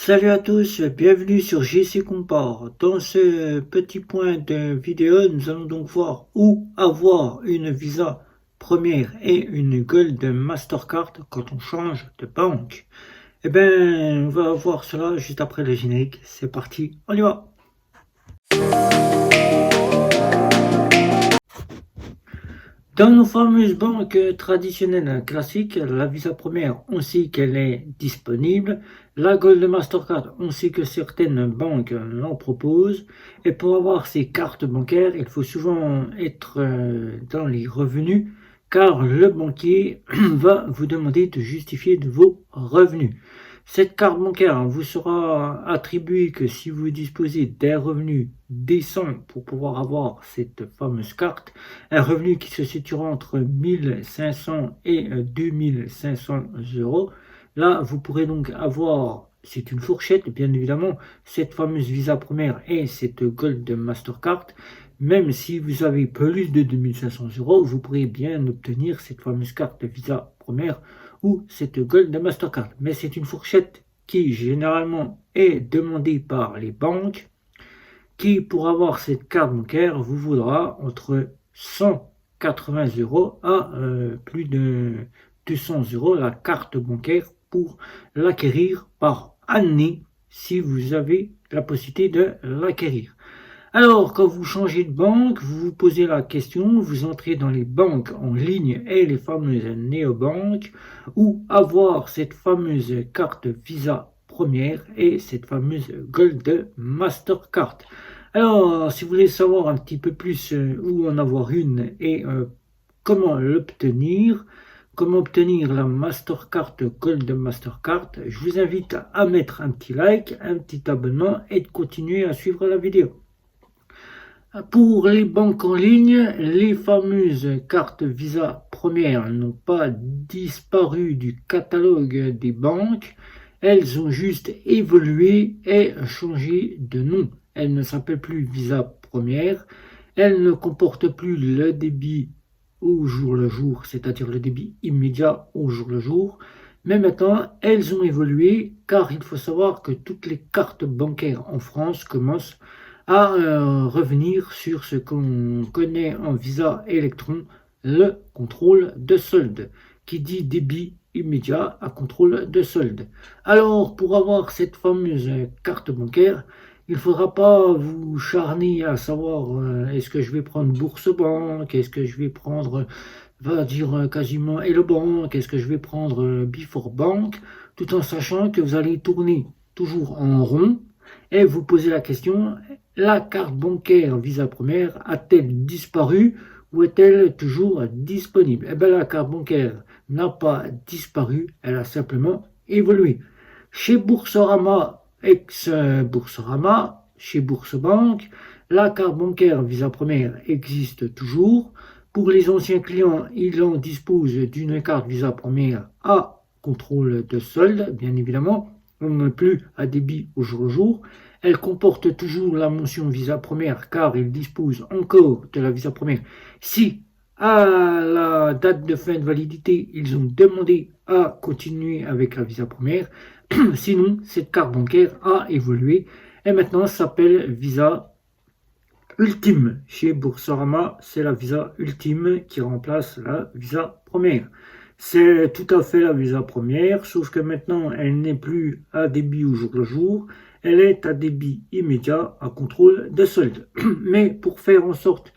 Salut à tous, bienvenue sur JC Comport. Dans ce petit point de vidéo, nous allons donc voir où avoir une Visa première et une Gold Mastercard quand on change de banque. Eh bien, on va voir cela juste après le générique. C'est parti, on y va. Dans nos fameuses banques traditionnelles classiques, la Visa première, on sait qu'elle est disponible. La Gold Mastercard, on sait que certaines banques l'en proposent. Et pour avoir ces cartes bancaires, il faut souvent être dans les revenus, car le banquier va vous demander de justifier de vos revenus. Cette carte bancaire vous sera attribuée que si vous disposez d'un revenu décent pour pouvoir avoir cette fameuse carte, un revenu qui se situera entre 1500 et 2500 euros. Là, vous pourrez donc avoir, c'est une fourchette, bien évidemment, cette fameuse Visa première et cette Gold Mastercard. Même si vous avez plus de 2500 euros, vous pourrez bien obtenir cette fameuse carte Visa première ou cette Gold Mastercard. Mais c'est une fourchette qui généralement est demandée par les banques, qui pour avoir cette carte bancaire vous vaudra entre 180 euros à plus de 200 euros la carte bancaire pour l'acquérir par année si vous avez la possibilité de l'acquérir. Alors, quand vous changez de banque, vous vous posez la question, vous entrez dans les banques en ligne et les fameuses néobanques, ou avoir cette fameuse carte Visa première et cette fameuse Gold Mastercard. Alors, si vous voulez savoir un petit peu plus où en avoir une et comment l'obtenir, comment obtenir la Mastercard Gold Mastercard, je vous invite à mettre un petit like, un petit abonnement et de continuer à suivre la vidéo. Pour les banques en ligne, les fameuses cartes Visa premières n'ont pas disparu du catalogue des banques, elles ont juste évolué et changé de nom. Elles ne s'appellent plus Visa première, elles ne comportent plus le débit au jour le jour, c'est-à-dire le débit immédiat au jour le jour, mais maintenant elles ont évolué car il faut savoir que toutes les cartes bancaires en France commencent à revenir sur ce qu'on connaît en Visa Electron, le contrôle de solde, qui dit débit immédiat à contrôle de solde. Alors, pour avoir cette fameuse carte bancaire, il ne faudra pas vous charner à savoir est-ce que je vais prendre Bourse-Banque, est-ce que je vais prendre, va dire quasiment Hello Bank, est-ce que je vais prendre Before Bank, tout en sachant que vous allez tourner toujours en rond et vous posez la question, la carte bancaire Visa première a-t-elle disparu ou est-elle toujours disponible? Eh bien, la carte bancaire n'a pas disparu, elle a simplement évolué. Chez Boursorama, ex-Boursorama, chez Boursebank, la carte bancaire Visa première existe toujours. Pour les anciens clients, ils en disposent d'une carte Visa première à contrôle de solde, bien évidemment, non plus à débit au jour le jour. Elle comporte toujours la mention Visa première car il dispose encore de la Visa première. Si à la date de fin de validité, ils ont demandé à continuer avec la Visa première, sinon cette carte bancaire a évolué et maintenant s'appelle Visa Ultime. Chez Boursorama, c'est la Visa Ultime qui remplace la Visa première. C'est tout à fait la Visa première, sauf que maintenant elle n'est plus à débit au jour le jour, elle est à débit immédiat à contrôle de solde. Mais pour faire en sorte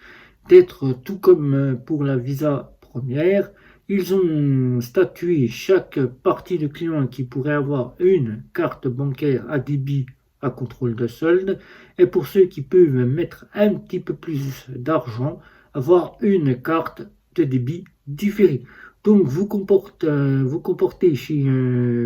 d'être tout comme pour la Visa première, ils ont statué chaque partie de client qui pourrait avoir une carte bancaire à débit à contrôle de solde, et pour ceux qui peuvent mettre un petit peu plus d'argent, avoir une carte de débit différée. Donc vous comportez chez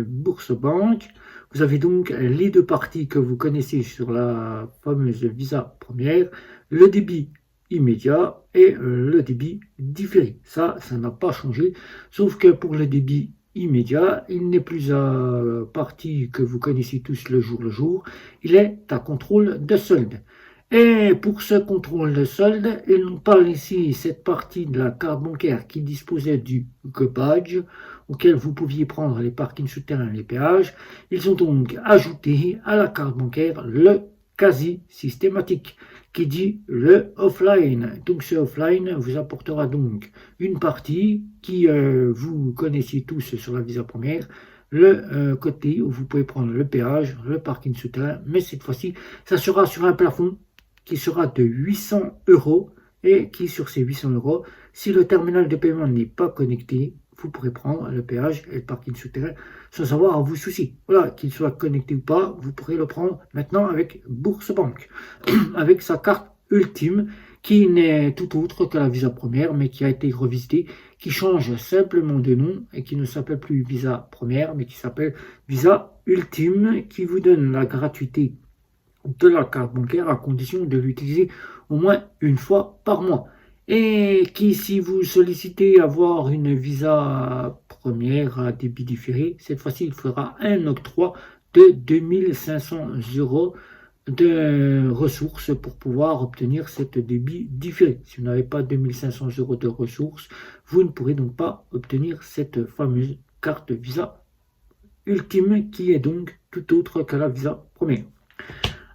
Bourse-Banque, vous avez donc les deux parties que vous connaissez sur la fameuse Visa première, le débit immédiat et le débit différé. Ça n'a pas changé, sauf que pour le débit immédiat, il n'est plus à partie que vous connaissez tous le jour, il est à contrôle de solde. Et pour ce contrôle de solde, il nous parle ici cette partie de la carte bancaire qui disposait du GoBadge, auquel vous pouviez prendre les parkings souterrains et les péages. Ils ont donc ajouté à la carte bancaire le quasi systématique, qui dit le offline. Donc ce offline vous apportera donc une partie qui vous connaissiez tous sur la Visa première, le côté où vous pouvez prendre le péage, le parking souterrain, mais cette fois-ci, ça sera sur un plafond qui sera de 800 euros et qui, sur ces 800 euros, si le terminal de paiement n'est pas connecté, vous pourrez prendre le péage et le parking souterrain sans avoir à vous soucier. Voilà, qu'il soit connecté ou pas, vous pourrez le prendre maintenant avec Bourse-Banque, avec sa carte ultime qui n'est tout autre que la Visa première, mais qui a été revisitée, qui change simplement de nom et qui ne s'appelle plus Visa première, mais qui s'appelle Visa ultime, qui vous donne la gratuité de la carte bancaire à condition de l'utiliser au moins une fois par mois. Et qui, si vous sollicitez avoir une Visa première à débit différé, cette fois-ci, il fera un octroi de 2500 euros de ressources pour pouvoir obtenir cette débit différé. Si vous n'avez pas 2500 euros de ressources, vous ne pourrez donc pas obtenir cette fameuse carte Visa ultime qui est donc tout autre que la Visa première.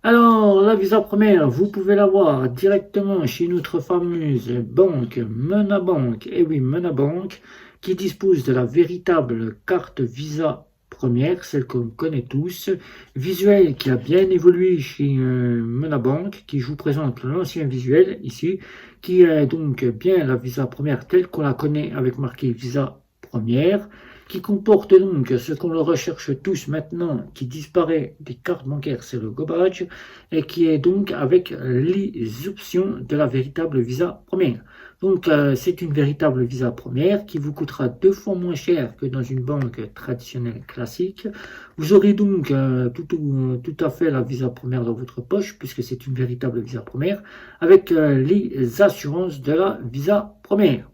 Alors, la Visa première, vous pouvez l'avoir directement chez notre fameuse banque Menabank, et oui, Menabank, qui dispose de la véritable carte Visa première, celle qu'on connaît tous, visuel qui a bien évolué chez Menabank, qui je vous présente l'ancien visuel ici, qui est donc bien la Visa première telle qu'on la connaît avec marqué Visa première, qui comporte donc ce qu'on le recherche tous maintenant, qui disparaît des cartes bancaires, c'est le GoBadge, et qui est donc avec les options de la véritable Visa première. Donc c'est une véritable Visa première qui vous coûtera 2 fois moins cher que dans une banque traditionnelle classique. Vous aurez donc tout à fait la Visa première dans votre poche, puisque c'est une véritable Visa première, avec les assurances de la Visa première.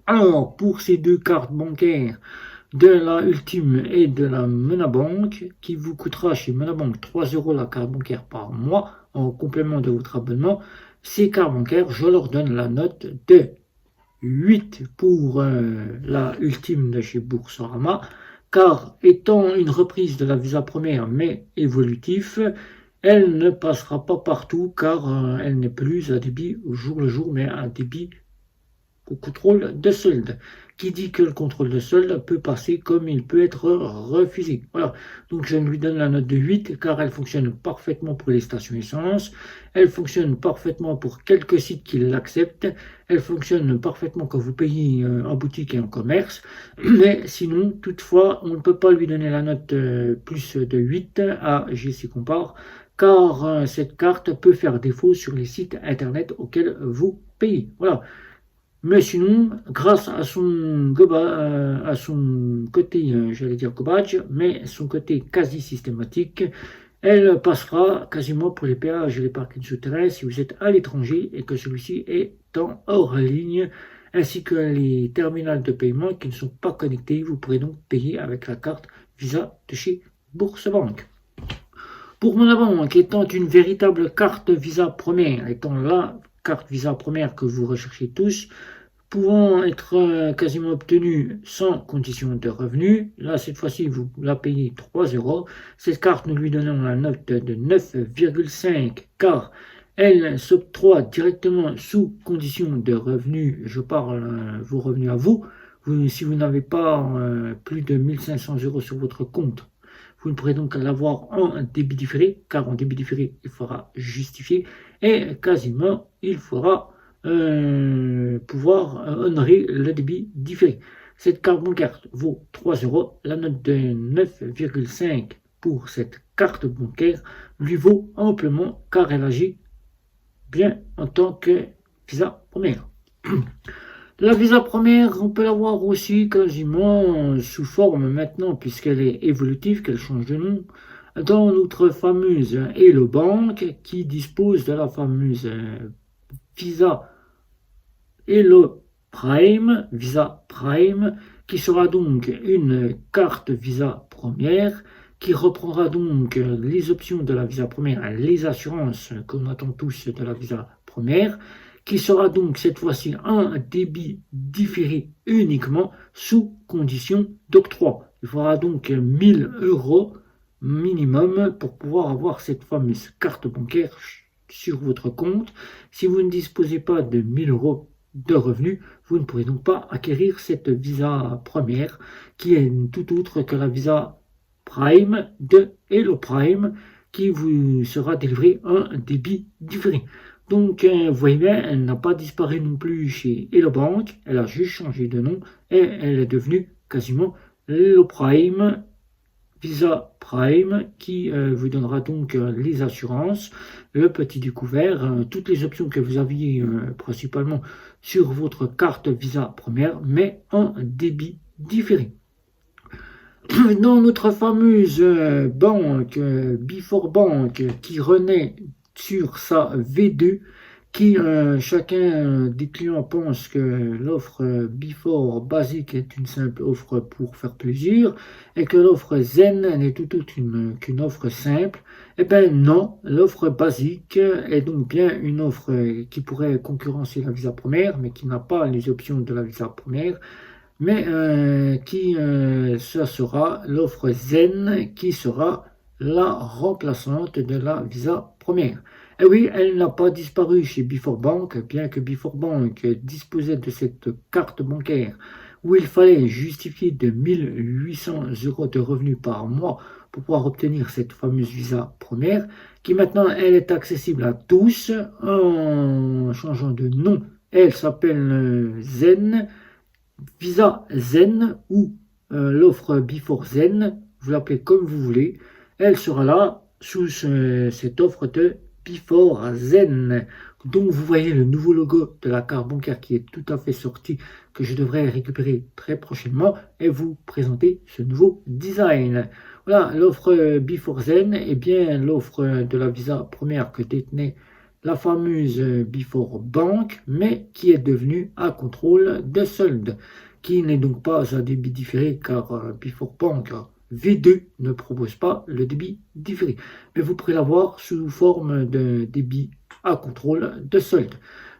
Alors, pour ces deux cartes bancaires, de la Ultime et de la Menabank, qui vous coûtera chez Menabank 3 euros la carte bancaire par mois en complément de votre abonnement. Ces cartes bancaires, je leur donne la note de 8 pour la Ultime de chez Boursorama, car étant une reprise de la Visa première mais évolutif, elle ne passera pas partout car elle n'est plus à débit au jour le jour mais à débit au contrôle de solde. Qui dit que le contrôle de solde peut passer comme il peut être refusé. Voilà, donc je lui donne la note de 8 car elle fonctionne parfaitement pour les stations essence, elle fonctionne parfaitement pour quelques sites qui l'acceptent, elle fonctionne parfaitement quand vous payez en boutique et en commerce, mais sinon, toutefois, on ne peut pas lui donner la note plus de 8 à GC Compare car cette carte peut faire défaut sur les sites internet auxquels vous payez. Voilà. Mais sinon, grâce à son côté, j'allais dire GoBadge, mais son côté quasi systématique, elle passera quasiment pour les péages et les parkings souterrains si vous êtes à l'étranger et que celui-ci est en hors ligne, ainsi que les terminals de paiement qui ne sont pas connectés. Vous pourrez donc payer avec la carte Visa de chez Boursorama. Pour Monabank, étant une véritable carte Visa première, étant la carte Visa première que vous recherchez tous, pouvant être quasiment obtenue sans condition de revenu. Là, cette fois-ci, vous la payez 3 euros. Cette carte, nous lui donnons la note de 9,5 car elle s'octroie directement sous condition de revenu. Je parle vos revenus à vous. Si vous n'avez pas plus de 1500 euros sur votre compte, vous ne pourrez donc l'avoir en débit différé, car en débit différé, il faudra justifier et quasiment, il faudra pouvoir honorer le débit différé. Cette carte bancaire vaut 3 euros. La note de 9,5 pour cette carte bancaire lui vaut amplement car elle agit bien en tant que Visa première. La Visa première, on peut l'avoir aussi quasiment sous forme maintenant, puisqu'elle est évolutive, qu'elle change de nom, dans notre fameuse Hello Bank, qui dispose de la fameuse Visa Hello Prime, Visa Prime, qui sera donc une carte Visa première, qui reprendra donc les options de la Visa première, les assurances qu'on attend tous de la Visa première, qui sera donc cette fois-ci un débit différé uniquement sous condition d'octroi. Il faudra donc 1000 euros minimum pour pouvoir avoir cette fameuse carte bancaire sur votre compte. Si vous ne disposez pas de 1000 euros de revenus, vous ne pourrez donc pas acquérir cette Visa première qui est tout autre que la Visa Prime de Hello Prime qui vous sera délivré un débit différé. Donc, vous voyez bien, elle n'a pas disparu non plus chez Hello Bank, elle a juste changé de nom et elle est devenue quasiment Hello Prime, Visa Prime, qui vous donnera donc les assurances, le petit découvert, toutes les options que vous aviez principalement sur votre carte Visa première, mais en débit différé. Dans notre fameuse banque, Before Bank, qui renaît sur sa V2, qui chacun des clients pense que l'offre Before basique est une simple offre pour faire plaisir et que l'offre Zen n'est tout autre qu'une offre simple. Eh bien non, l'offre basique est donc bien une offre qui pourrait concurrencer la Visa première, mais qui n'a pas les options de la Visa première, mais ça sera l'offre Zen qui sera la remplaçante de la Visa première. Et oui, elle n'a pas disparu chez Before Bank, bien que Before Bank disposait de cette carte bancaire où il fallait justifier de 1800 euros de revenus par mois pour pouvoir obtenir cette fameuse Visa première, qui maintenant elle est accessible à tous en changeant de nom. Elle s'appelle Zen, Visa Zen ou l'offre Before Zen, vous l'appelez comme vous voulez, elle sera là sous cette offre de Before Zen. Donc vous voyez le nouveau logo de la carte bancaire qui est tout à fait sorti, que je devrais récupérer très prochainement et vous présenter ce nouveau design. Voilà, l'offre Before Zen est bien l'offre de la Visa première que détenait la fameuse Before Bank, mais qui est devenue à contrôle de solde, qui n'est donc pas un débit différé car Before Bank V2 ne propose pas le débit différé, mais vous pourrez l'avoir sous forme de débit à contrôle de solde.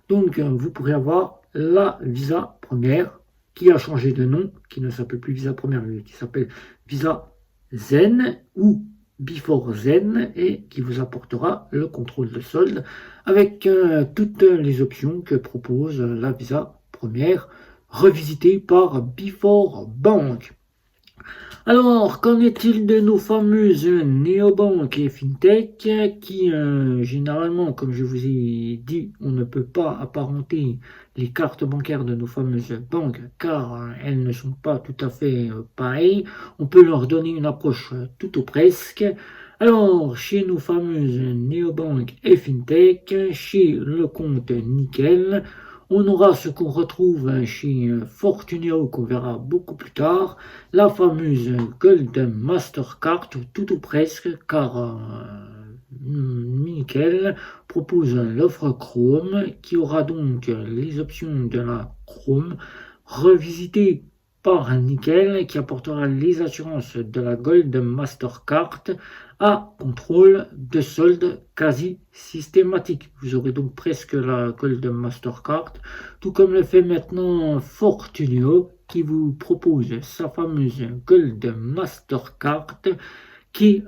Donc vous pourrez avoir la Visa première qui a changé de nom, qui ne s'appelle plus Visa première, mais qui s'appelle Visa Zen ou Before Zen et qui vous apportera le contrôle de solde avec toutes les options que propose la Visa première revisitée par Before Bank. Alors, qu'en est-il de nos fameuses néobanques et fintech qui, généralement, comme je vous ai dit, on ne peut pas apparenter les cartes bancaires de nos fameuses banques car elles ne sont pas tout à fait pareilles. On peut leur donner une approche tout ou presque. Alors, chez nos fameuses néobanques et fintech, chez le compte Nickel, on aura ce qu'on retrouve chez Fortuneo, qu'on verra beaucoup plus tard, la fameuse Gold Mastercard, tout ou presque, car Nickel propose l'offre Chrome, qui aura donc les options de la Chrome, revisitée par Nickel, qui apportera les assurances de la Gold Mastercard à contrôle de solde quasi systématique. Vous aurez donc presque la Gold Mastercard, tout comme le fait maintenant Fortuneo, qui vous propose sa fameuse Gold Mastercard, qui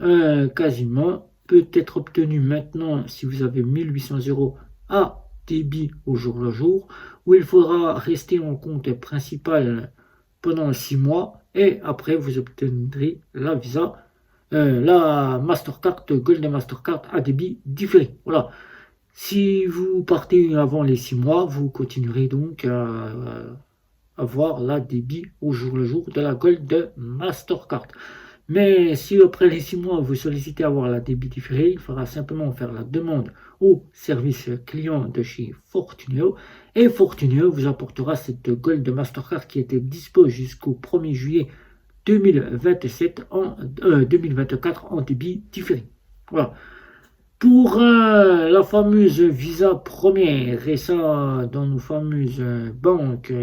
quasiment peut être obtenue maintenant si vous avez 1800 euros à débit au jour le jour, où il faudra rester en compte principal pendant 6 mois et après vous obtiendrez la Visa, la Mastercard, Gold Mastercard à débit différé. Voilà. Si vous partez avant les 6 mois, vous continuerez donc à avoir la débit au jour le jour de la Gold Mastercard. Mais si après les 6 mois vous sollicitez avoir la débit différé, il faudra simplement faire la demande au service client de chez Fortuneo et Fortuneo vous apportera cette Gold Mastercard qui était dispo jusqu'au 1er juillet 2024 en débit différé. Voilà. Pour la fameuse Visa première, et ça dans nos fameuses banques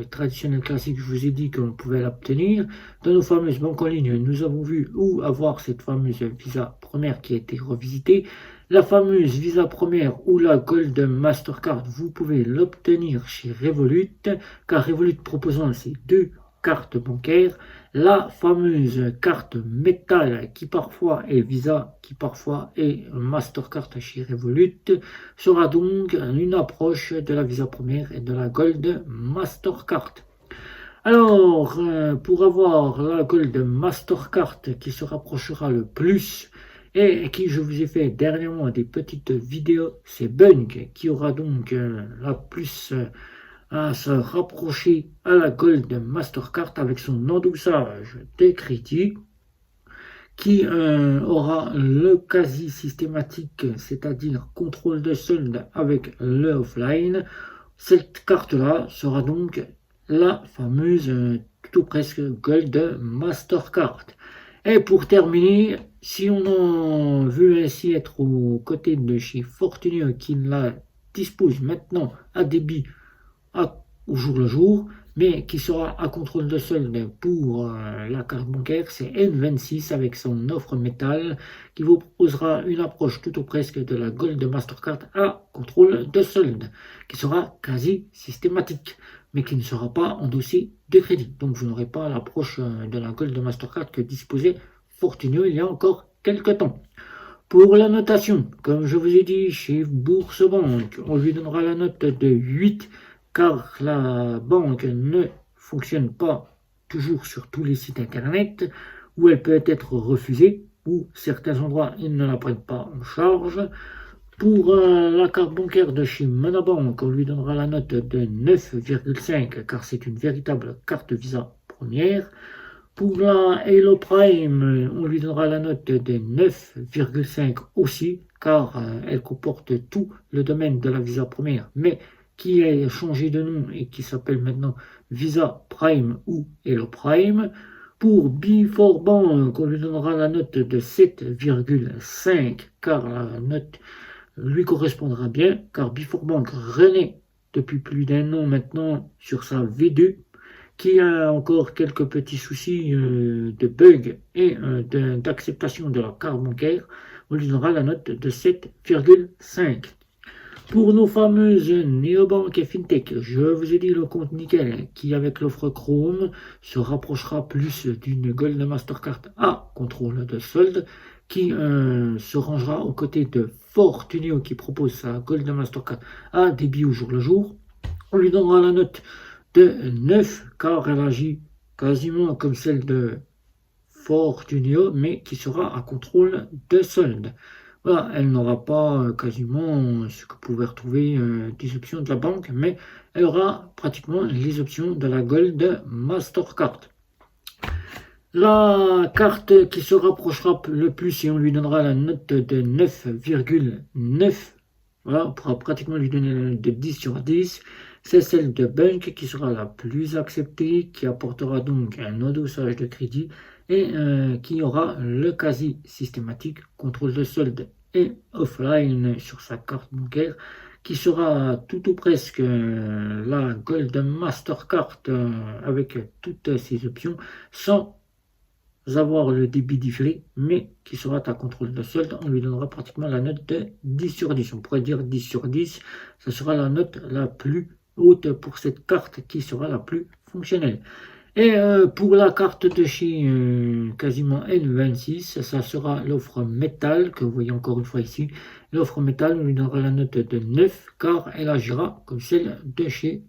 traditionnelles classiques, je vous ai dit qu'on pouvait l'obtenir. Dans nos fameuses banques en ligne, nous avons vu où avoir cette fameuse Visa première qui a été revisitée. La fameuse Visa première ou la Gold Mastercard, vous pouvez l'obtenir chez Revolut, car Revolut proposant ces deux cartes bancaires, la fameuse carte métal qui parfois est Visa, qui parfois est Mastercard chez Revolut, sera donc une approche de la Visa première et de la Gold Mastercard. Alors, pour avoir la Gold Mastercard qui se rapprochera le plus et qui je vous ai fait dernièrement des petites vidéos, c'est Bunk qui aura donc la plus à se rapprocher à la Gold Mastercard avec son endossage de crédit qui aura le quasi systématique, c'est-à-dire contrôle de solde avec le offline. Cette carte-là sera donc la fameuse tout presque Gold Mastercard. Et pour terminer, si on en veut ainsi être aux côtés de chez Fortunio qui la dispose maintenant à débit au jour le jour, mais qui sera à contrôle de solde pour la carte bancaire, c'est N26 avec son offre métal qui vous proposera une approche tout ou presque de la Gold Mastercard à contrôle de solde, qui sera quasi systématique, mais qui ne sera pas endossé de crédit. Donc vous n'aurez pas l'approche de la Gold Mastercard que disposait Fortunio il y a encore quelques temps. Pour la notation, comme je vous ai dit, chez Bourse-Banque, on lui donnera la note de 8 car la banque ne fonctionne pas toujours sur tous les sites internet où elle peut être refusée ou certains endroits ils ne la prennent pas en charge. Pour la carte bancaire de chez Monobank, on lui donnera la note de 9,5 car c'est une véritable carte Visa première. Pour la Hello Prime, on lui donnera la note de 9,5 aussi, car elle comporte tout le domaine de la Visa première, mais qui a changé de nom et qui s'appelle maintenant Visa Prime ou Hello Prime. Pour Before Bank, on lui donnera la note de 7,5, car la note lui correspondra bien, car Before Bank renaît depuis plus d'un an maintenant sur sa V2, qui a encore quelques petits soucis de bug et d'acceptation de la carte bancaire, on lui donnera la note de 7,5. Pour nos fameuses néobanques et fintech, je vous ai dit le compte nickel qui avec l'offre Chrome se rapprochera plus d'une Gold Mastercard à contrôle de solde qui se rangera aux côtés de Fortunio qui propose sa Gold Mastercard à débit au jour le jour. On lui donnera la note de 9 car elle agit quasiment comme celle de Fortunio mais qui sera à contrôle de solde. Voilà, elle n'aura pas quasiment ce que vous pouvez retrouver des options de la banque, mais elle aura pratiquement les options de la Gold Mastercard. La carte qui se rapprochera le plus et on lui donnera la note de 9,9. Voilà, on pourra pratiquement lui donner la note de 10 sur 10. C'est celle de Bunk qui sera la plus acceptée, qui apportera donc un endossage de crédit et qui aura le quasi systématique contrôle de solde et offline sur sa carte bancaire, qui sera tout ou presque la Gold Mastercard avec toutes ses options sans avoir le débit différé, mais qui sera à contrôle de solde, on lui donnera pratiquement la note de 10 sur 10. On pourrait dire 10 sur 10, ce sera la note la plus haute pour cette carte qui sera la plus fonctionnelle. Et pour la carte de chez quasiment N26, ça sera l'offre métal, que vous voyez encore une fois ici. L'offre métal, on lui donnera la note de 9, car elle agira comme celle de chez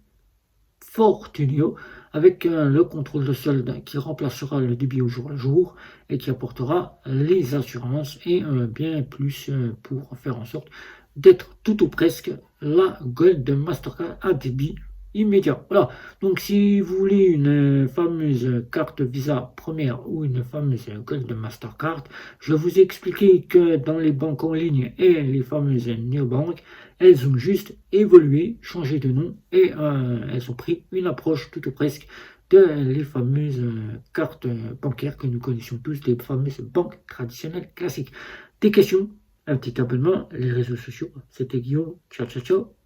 Fortunio, avec le contrôle de solde qui remplacera le débit au jour le jour et qui apportera les assurances et bien plus pour faire en sorte d'être tout ou presque la Gold Mastercard à débit immédiat. Voilà, donc si vous voulez une fameuse carte Visa première ou une fameuse Gold Mastercard, je vous ai expliqué que dans les banques en ligne et les fameuses néobanques, elles ont juste évolué, changé de nom et elles ont pris une approche tout ou presque de les fameuses cartes bancaires que nous connaissions tous, les fameuses banques traditionnelles classiques. Des questions? un petit abonnement, les réseaux sociaux. C'était Guillaume. Ciao, ciao, ciao.